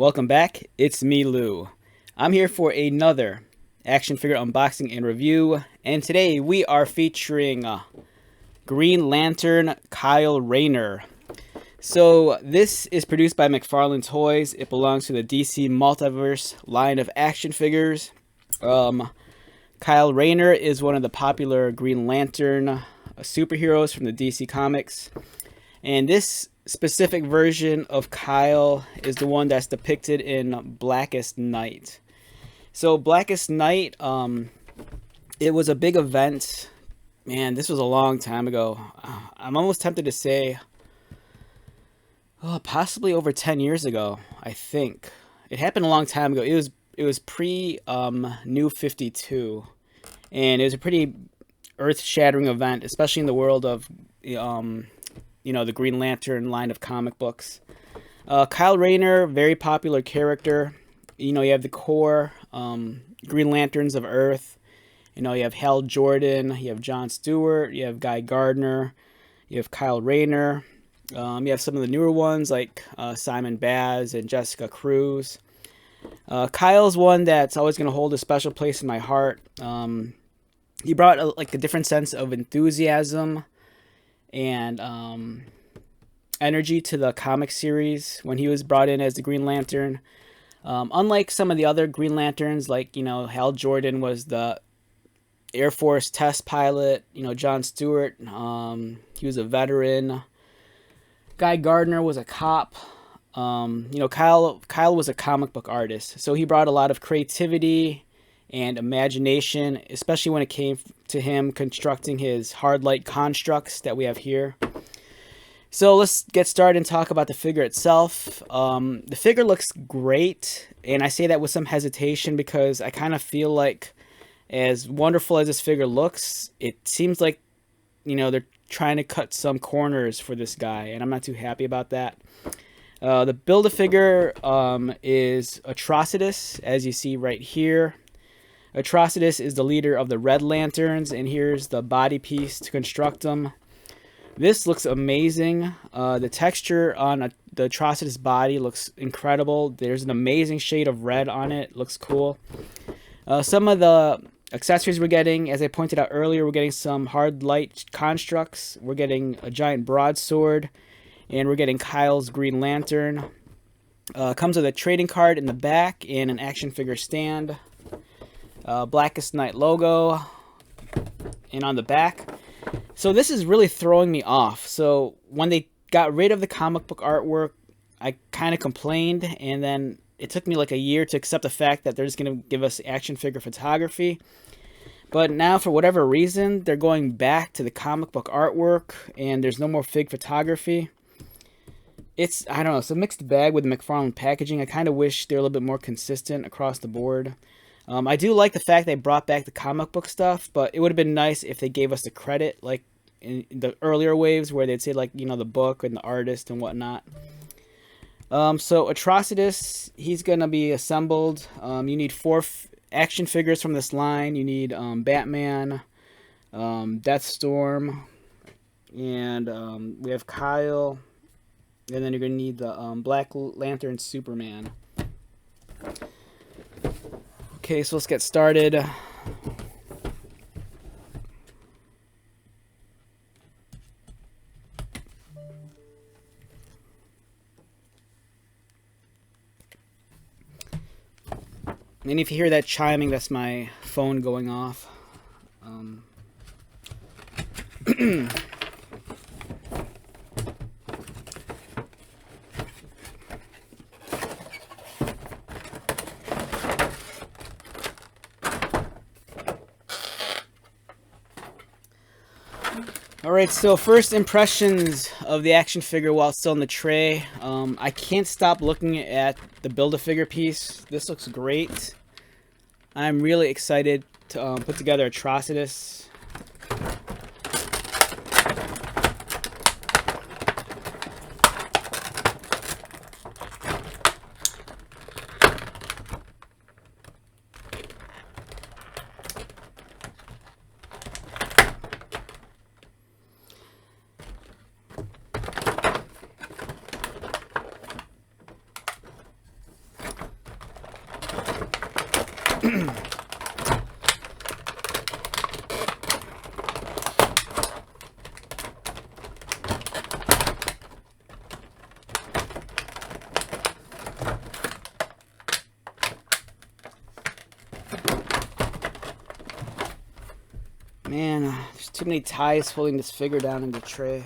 Welcome back. It's me, Lou. I'm here for another action figure unboxing and review, and today we are featuring Green Lantern Kyle Rayner. So this is produced by McFarlane Toys. It belongs to the DC Multiverse line of action figures. Kyle Rayner is one of the popular Green Lantern superheroes from the DC Comics, and this specific version of Kyle is the one that's depicted in Blackest Night. So Blackest Night, it was a big event. Man, this was a long time ago. I'm almost tempted to say, possibly over 10 years ago. I think it happened a long time ago. It was pre New 52, and it was a pretty earth-shattering event, especially in the world of the Green Lantern line of comic books. Kyle Rayner, very popular character. You have the core Green Lanterns of Earth. You have Hal Jordan, you have John Stewart, you have Guy Gardner, you have Kyle Rayner. You have some of the newer ones like Simon Baz and Jessica Cruz. Kyle's one that's always going to hold a special place in my heart. He brought a different sense of enthusiasm and energy to the comic series when he was brought in as the Green Lantern. Unlike some of the other Green Lanterns, like Hal Jordan was the Air Force test pilot. John Stewart, he was a veteran. Guy Gardner was a cop. Kyle was a comic book artist, so he brought a lot of creativity and imagination, especially when it came to him constructing his hard light constructs that we have here. So let's get started and talk about the figure itself. The figure looks great, and I say that with some hesitation because I kind of feel like, as wonderful as this figure looks, it seems like they're trying to cut some corners for this guy, and I'm not too happy about that. The Build-A-Figure is Atrocitus, as you see right here. Atrocitus is the leader of the Red Lanterns, and here's the body piece to construct them. This looks amazing. The texture on the Atrocitus body looks incredible. There's an amazing shade of red on it. Looks cool. Some of the accessories we're getting, as I pointed out earlier, we're getting some hard light constructs. We're getting a giant broadsword, and we're getting Kyle's Green Lantern. Comes with a trading card in the back and an action figure stand. Blackest Night logo, and on the back. So this is really throwing me off. So when they got rid of the comic book artwork, I kind of complained, and then it took me like a year to accept the fact that they're just going to give us action figure photography. But now, for whatever reason, they're going back to the comic book artwork, and there's no more fig photography. I don't know, it's a mixed bag with the McFarlane packaging. I kind of wish they're a little bit more consistent across the board. I do like the fact they brought back the comic book stuff, but it would have been nice if they gave us the credit, like in the earlier waves where they'd say, like, the book and the artist and whatnot. So Atrocitus, he's going to be assembled. You need 4 action figures from this line. You need Batman, Deathstorm, and we have Kyle, and then you're going to need the Black Lantern Superman. Okay, so let's get started. And if you hear that chiming, that's my phone going off. Alright, so first impressions of the action figure while it's still in the tray. I can't stop looking at the Build-A-Figure piece. This looks great. I'm really excited to put together Atrocitus. too many ties holding this figure down in the tray.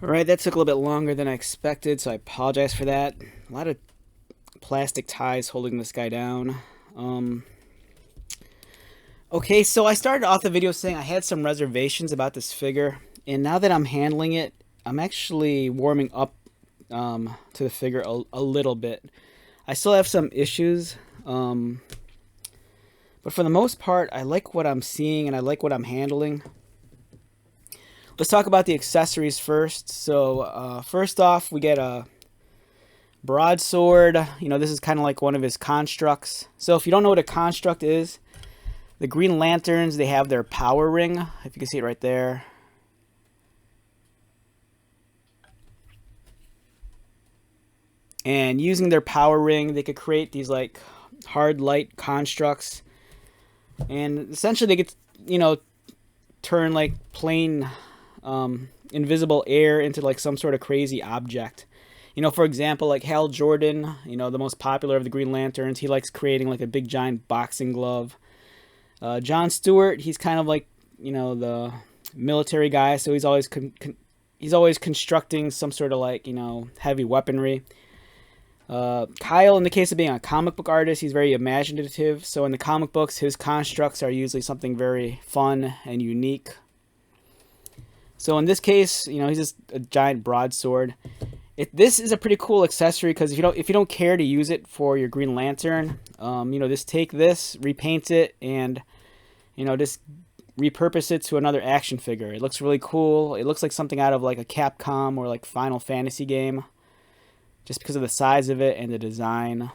Alright, that took a little bit longer than I expected, so I apologize for that. A lot of plastic ties holding this guy down. Okay, so I started off the video saying I had some reservations about this figure, and now that I'm handling it, I'm actually warming up to the figure a little bit. I still have some issues, but for the most part, I like what I'm seeing and I like what I'm handling. Let's talk about the accessories first. So first off, we get a broadsword. You know, this is kind of like one of his constructs. So if you don't know what a construct is, the Green Lanterns, they have their power ring. If you can see it right there. And using their power ring, they could create these like hard light constructs. And essentially they could, you know, turn like plain invisible air into like some sort of crazy object. You know, for example, like Hal Jordan, you know, the most popular of the Green Lanterns, he likes creating like a big giant boxing glove. John Stewart, he's kind of like, you know, the military guy, so he's always constructing some sort of like, you know, heavy weaponry. Kyle, in the case of being a comic book artist, he's very imaginative, so in the comic books, his constructs are usually something very fun and unique. So in this case, you know, he's just a giant broadsword. This is a pretty cool accessory because if you don't care to use it for your Green Lantern, you know, just take this, repaint it, and you know, just repurpose it to another action figure. It looks really cool. It looks like something out of like a Capcom or like Final Fantasy game, just because of the size of it and the design.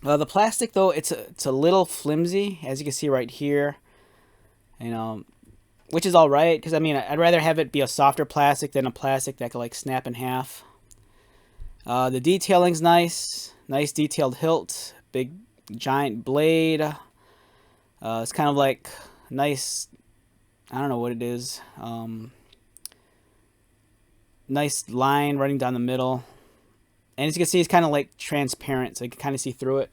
The plastic though, it's a little flimsy, as you can see right here. You know, which is all right, because I mean, I'd rather have it be a softer plastic than a plastic that could like snap in half. The detailing's nice detailed hilt, big giant blade. It's kind of like nice, I don't know what it is. Nice line running down the middle, and as you can see, it's kind of like transparent, so you can kind of see through it.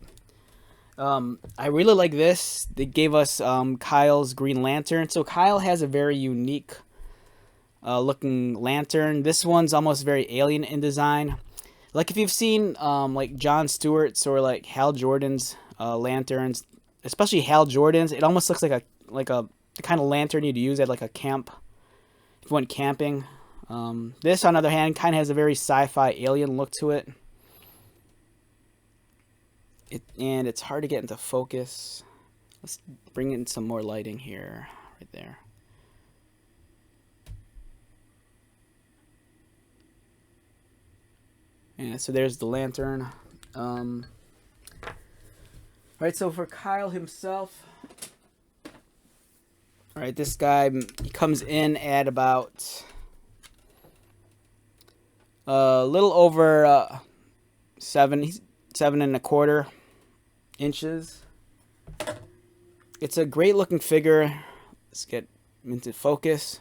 I really like this. They gave us Kyle's Green Lantern. So Kyle has a very unique looking lantern. This one's almost very alien in design. Like if you've seen like Jon Stewart's or like Hal Jordan's lanterns, especially Hal Jordan's, it almost looks like the kind of lantern you'd use at like a camp if you went camping. This, on the other hand, kind of has a very sci-fi alien look to it. And it's hard to get into focus. Let's bring in some more lighting here, right there. And so there's the lantern. Right, so for Kyle himself, all right, this guy, he comes in at about a little over 7.25 inches. It's a great looking figure. Let's get into focus.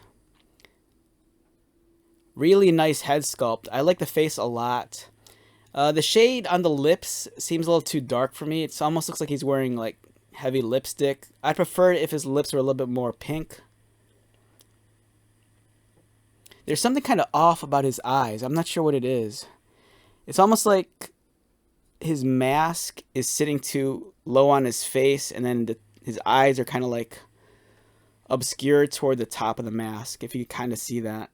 Really nice head sculpt. I like the face a lot. The shade on the lips seems a little too dark for me. It almost looks like he's wearing like heavy lipstick. I'd prefer it if his lips were a little bit more pink. There's something kind of off about his eyes. I'm not sure what it is. It's almost like his mask is sitting too low on his face, and then his eyes are kind of like obscured toward the top of the mask, if you can kind of see that.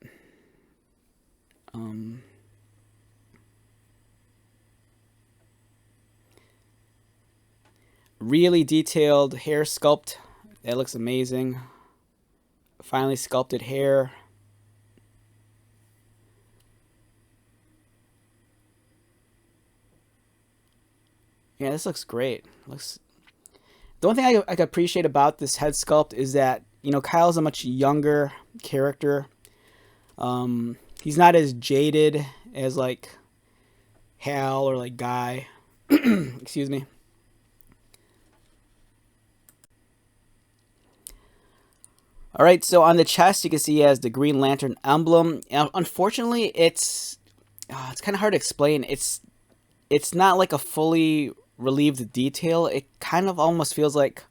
Um, really detailed hair sculpt. That looks amazing. Finely sculpted hair. Yeah, this looks great. Looks. The one thing I could appreciate about this head sculpt is that, you know, Kyle's a much younger character. He's not as jaded as like Hal or like Guy. Excuse me. All right, so on the chest, you can see he has the Green Lantern emblem. Unfortunately, it's kind of hard to explain. It's not like a fully relieved detail. It kind of almost feels like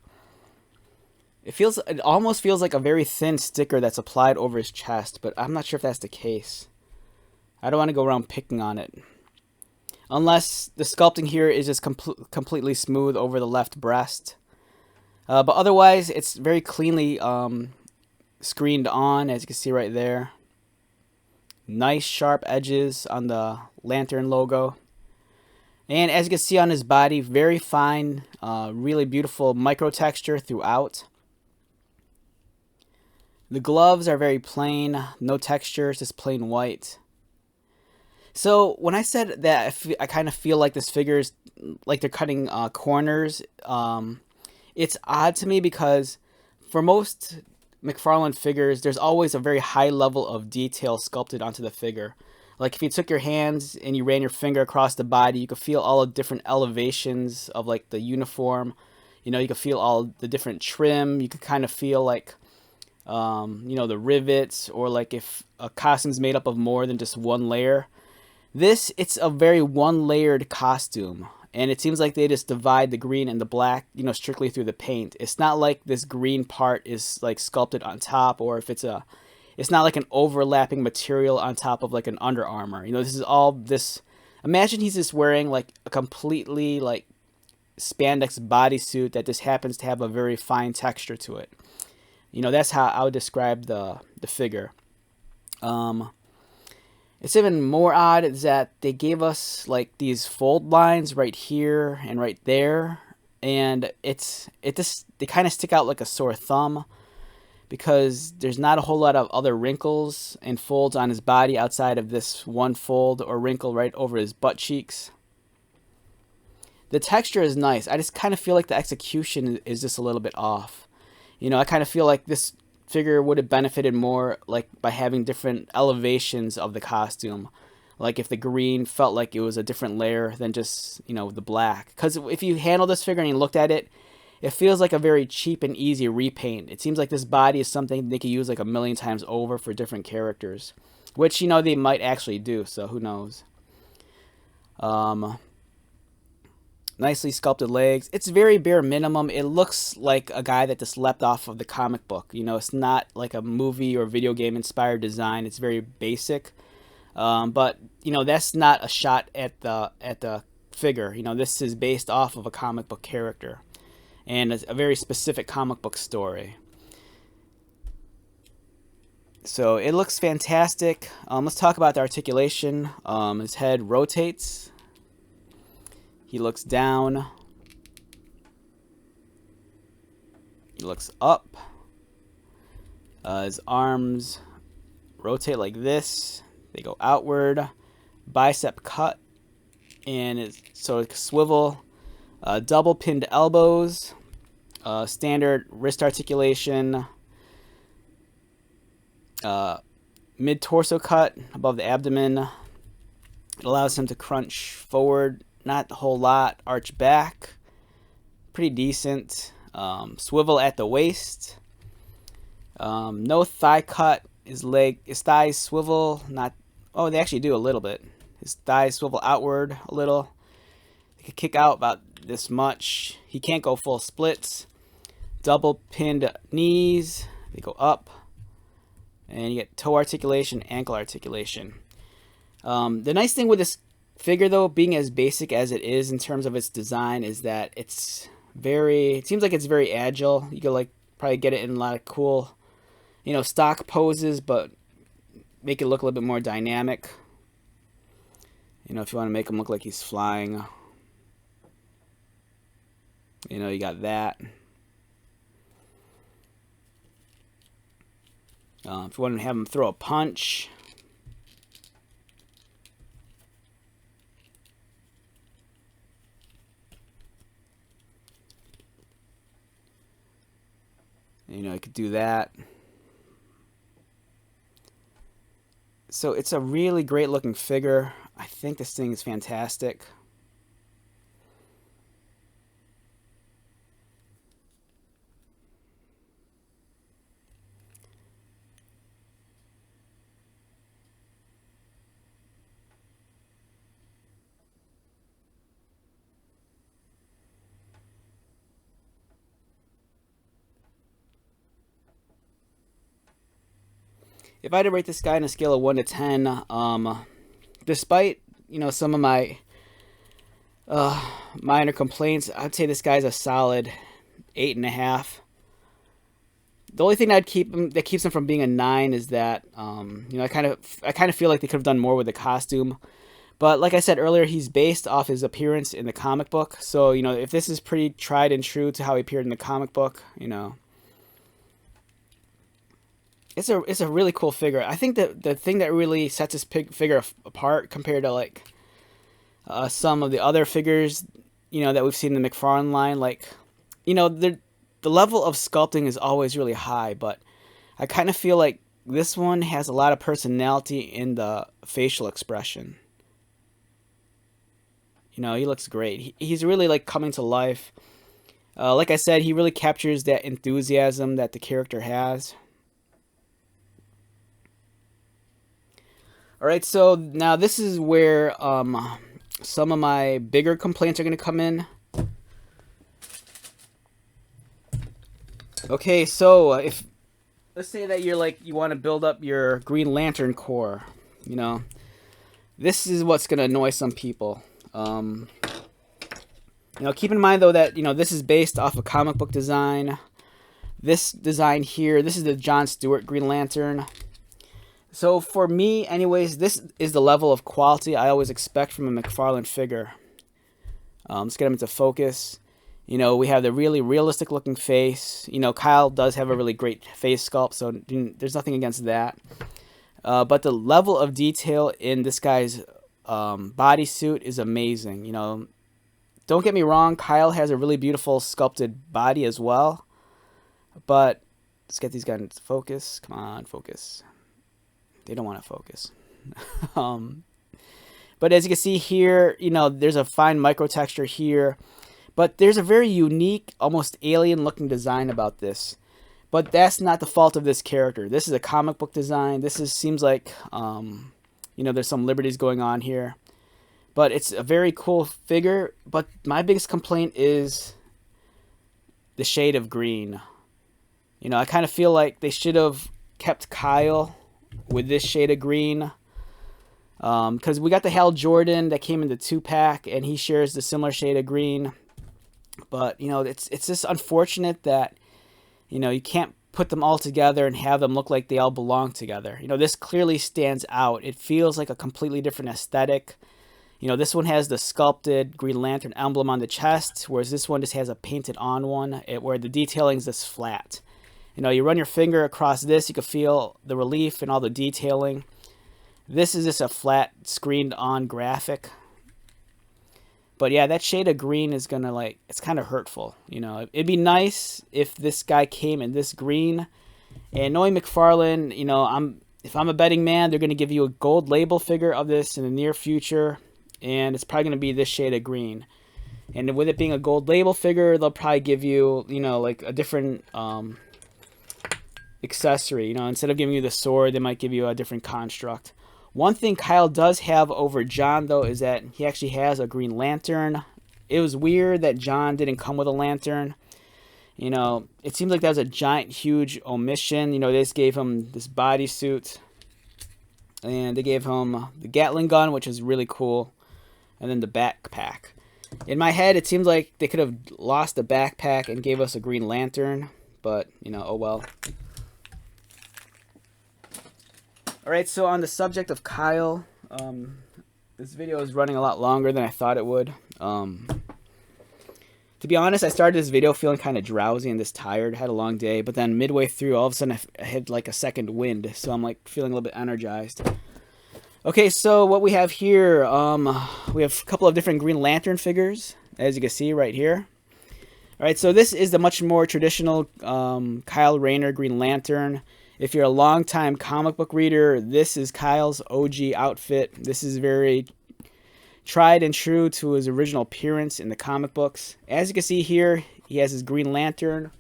it almost feels like a very thin sticker that's applied over his chest, but I'm not sure if that's the case. I don't want to go around picking on it. Unless the sculpting here is just completely smooth over the left breast. But otherwise, it's very cleanly screened on, as you can see right there. Nice sharp edges on the lantern logo. And as you can see on his body, very fine, really beautiful micro texture throughout. The gloves are very plain, no textures, just plain white. So when I said that I kind of feel like this figure is like they're cutting corners, it's odd to me because for most McFarlane figures, there's always a very high level of detail sculpted onto the figure. Like if you took your hands and you ran your finger across the body, you could feel all the different elevations of like the uniform. You know, you could feel all the different trim. You could kind of feel like, you know, the rivets, or like if a costume's made up of more than just one layer. It's a very one-layered costume, and it seems like they just divide the green and the black, you know, strictly through the paint. It's not like this green part is like sculpted on top, or if it's not like an overlapping material on top of like an Under Armour. You know, this is all this. Imagine he's just wearing like a completely like spandex bodysuit that just happens to have a very fine texture to it. You know, that's how I would describe the figure. It's even more odd is that they gave us like these fold lines right here and right there, and they kind of stick out like a sore thumb because there's not a whole lot of other wrinkles and folds on his body outside of this one fold or wrinkle right over his butt cheeks. The texture is nice. I just kind of feel like the execution is just a little bit off. You know, I kind of feel like this figure would have benefited more like by having different elevations of the costume, like if the green felt like it was a different layer than just, you know, the black. Because if you handle this figure and you looked at it, it feels like a very cheap and easy repaint. It seems like this body is something they could use like a million times over for different characters, which, you know, they might actually do, so who knows. Nicely sculpted legs. It's very bare minimum. It looks like a guy that just leapt off of the comic book. You know, it's not like a movie or video game inspired design. It's very basic. But, you know, that's not a shot at the figure. You know, this is based off of a comic book character and a very specific comic book story. So it looks fantastic. Let's talk about the articulation. His head rotates. He looks down. He looks up. His arms rotate like this. They go outward. Bicep cut. And so it swivel. Double pinned elbows. Standard wrist articulation. Mid torso cut above the abdomen. It allows him to crunch forward. Not a whole lot. Arch back. Pretty decent. Swivel at the waist. No thigh cut. His thighs swivel. Not. Oh, they actually do a little bit. His thighs swivel outward a little. They could kick out about this much. He can't go full splits. Double pinned knees. They go up. And you get toe articulation, ankle articulation. The nice thing with this figure, though, being as basic as it is in terms of its design, is that it seems like it's very agile. You could like probably get it in a lot of cool, you know, stock poses, but make it look a little bit more dynamic. You know, if you want to make him look like he's flying, you know, you got that. If you want to have him throw a punch, you know, you could do that. So it's a really great looking figure. I think this thing is fantastic. If I had to rate this guy on a scale of 1 to 10, despite, you know, some of my minor complaints, I'd say this guy's a solid 8.5. The only thing that keeps him from being a 9 is that, you know, I kind of feel like they could have done more with the costume. But like I said earlier, he's based off his appearance in the comic book. So, you know, if this is pretty tried and true to how he appeared in the comic book, you know, it's a really cool figure. I think that the thing that really sets this figure apart compared to like some of the other figures, you know, that we've seen in the McFarlane line, like, you know, the level of sculpting is always really high, but I kind of feel like this one has a lot of personality in the facial expression. You know, he looks great. He's really like coming to life. Like I said, he really captures that enthusiasm that the character has. All right, so now this is where some of my bigger complaints are going to come in. Okay, so if let's say that you're like you want to build up your Green Lantern Corps, you know, this is what's going to annoy some people. You know, keep in mind though that, you know, this is based off a comic book design. This design here, this is the John Stewart Green Lantern. So for me, anyways, this is the level of quality I always expect from a McFarlane figure. Let's get him into focus. You know, we have the really realistic looking face. You know, Kyle does have a really great face sculpt, so there's nothing against that. But the level of detail in this guy's bodysuit is amazing. You know, don't get me wrong, Kyle has a really beautiful sculpted body as well. But let's get these guys into focus. Come on, focus. They don't want to focus. But as you can see here, you know, there's a fine micro texture here. But there's a very unique, almost alien-looking design about this. But that's not the fault of this character. This is a comic book design. Seems like, you know, there's some liberties going on here. But it's a very cool figure. But my biggest complaint is the shade of green. You know, I kind of feel like they should have kept Kyle with this shade of green. Because we got the Hal Jordan that came in the 2-pack, and he shares the similar shade of green. But, you know, it's just unfortunate that, you know, you can't put them all together and have them look like they all belong together. You know, this clearly stands out. It feels like a completely different aesthetic. You know, this one has the sculpted Green Lantern emblem on the chest, whereas this one just has a painted on one, where the detailing is just flat. You know, you run your finger across this, you can feel the relief and all the detailing. This is just a flat screened on graphic. But yeah, that shade of green is gonna, like, it's kind of hurtful. You know, it'd be nice if this guy came in this green. And knowing McFarlane, you know, if I'm a betting man, they're gonna give you a gold label figure of this in the near future, and it's probably gonna be this shade of green. And with it being a gold label figure, they'll probably give you, you know, like a different accessory. You know, instead of giving you the sword, they might give you a different construct. One thing Kyle does have over John, though, is that he actually has a Green Lantern. It was weird that John didn't come with a lantern. You know, it seems like that was a giant, huge omission. You know, they just gave him this bodysuit. And they gave him the Gatling gun, which is really cool. And then the backpack. In my head, it seems like they could have lost the backpack and gave us a Green Lantern. But, you know, oh well. Alright, so on the subject of Kyle, This video is running a lot longer than I thought it would. To be honest, I started this video feeling kind of drowsy and just tired. Had a long day, but then midway through, all of a sudden I had like a second wind, so I'm like feeling a little bit energized. Okay, so what we have here, we have a couple of different Green Lantern figures, as you can see right here. All right, so this is the much more traditional Kyle Rayner Green Lantern. If you're a long-time comic book reader, this is Kyle's OG outfit. This is very tried and true to his original appearance in the comic books. As you can see here, he has his Green Lantern.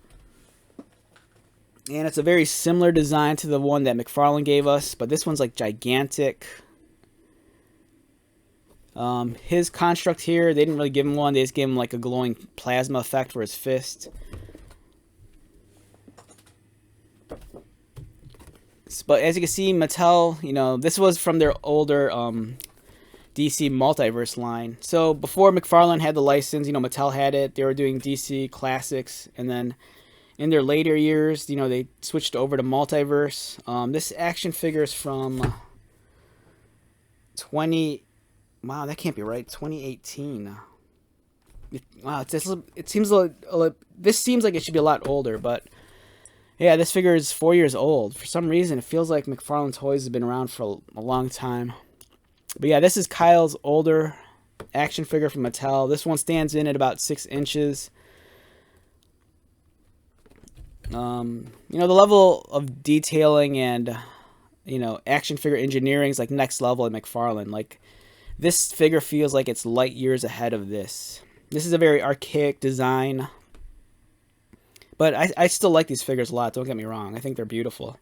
And it's a very similar design to the one that McFarlane gave us, but this one's like gigantic. His construct here, they didn't really give him one. They just gave him like a glowing plasma effect for his fist. But as you can see, Mattel, you know, this was from their older DC Multiverse line. So before McFarlane had the license, you know, Mattel had it. They were doing DC Classics, and then in their later years, you know, they switched over to Multiverse. This action figure is from wow, that can't be right. 2018. Wow, it seems this seems like it should be a lot older, but yeah, this figure is 4 years old. For some reason, it feels like McFarlane Toys has been around for a long time. But yeah, this is Kyle's older action figure from Mattel. This one stands in at about 6 inches. You know, the level of detailing and, you know, action figure engineering is like next level at McFarlane. Like, this figure feels like it's light years ahead of this. This is a very archaic design. But I still like these figures a lot, don't get me wrong. I think they're beautiful.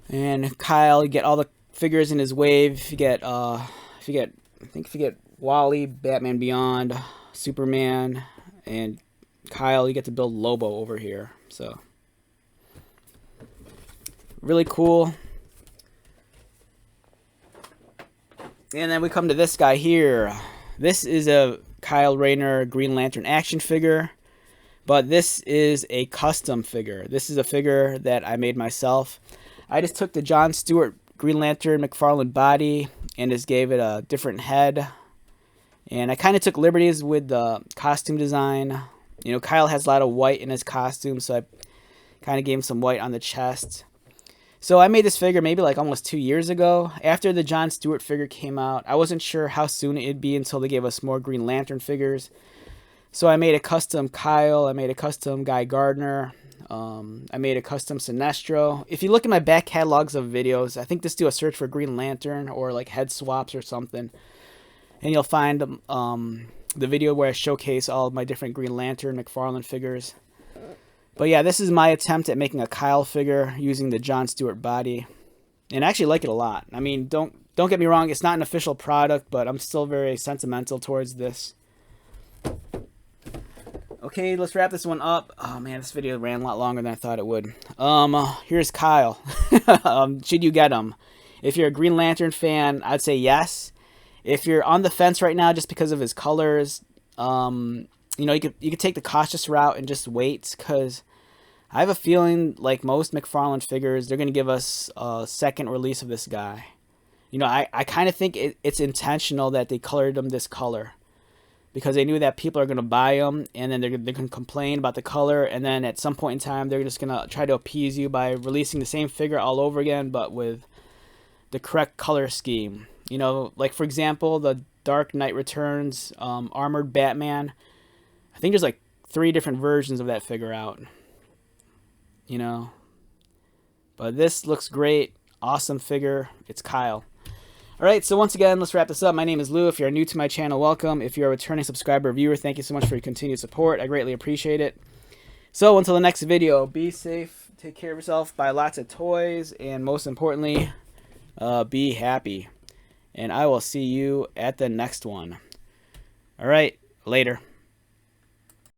And Kyle, you get all the figures in his wave. If you get Wally, Batman Beyond, Superman, and Kyle, you get to build Lobo over here. So really cool. And then we come to this guy here. This is a Kyle Rayner Green Lantern action figure. But this is a custom figure. This is a figure that I made myself. I just took the John Stewart Green Lantern McFarlane body and just gave it a different head. And I kind of took liberties with the costume design. You know, Kyle has a lot of white in his costume, so I kind of gave him some white on the chest. So I made this figure maybe like almost 2 years ago. After the John Stewart figure came out, I wasn't sure how soon it'd be until they gave us more Green Lantern figures. So I made a custom Kyle, I made a custom Guy Gardner, I made a custom Sinestro. If you look at my back catalogs of videos, I think just do a search for Green Lantern or like head swaps or something. And you'll find the video where I showcase all of my different Green Lantern McFarlane figures. But yeah, this is my attempt at making a Kyle figure using the John Stewart body. And I actually like it a lot. I mean, don't get me wrong, it's not an official product, but I'm still very sentimental towards this. Okay, let's wrap this one up. Oh man, this video ran a lot longer than I thought it would. Here's Kyle. Should you get him? If you're a Green Lantern fan, I'd say yes. If you're on the fence right now just because of his colors, you know, you could take the cautious route and just wait, because I have a feeling, like most McFarlane figures, they're going to give us a second release of this guy. You know, I kind of think it's intentional that they colored him this color, because they knew that people are going to buy them, and then they're going to complain about the color, and then at some point in time, they're just going to try to appease you by releasing the same figure all over again, but with the correct color scheme. You know, like for example, the Dark Knight Returns Armored Batman. I think there's like 3 different versions of that figure out. You know, but this looks great. Awesome figure. It's Kyle. Alright, so once again, let's wrap this up. My name is Lou. If you're new to my channel, welcome. If you're a returning subscriber or viewer, thank you so much for your continued support. I greatly appreciate it. So until the next video, be safe, take care of yourself, buy lots of toys, and most importantly, be happy. And I will see you at the next one. Alright, later.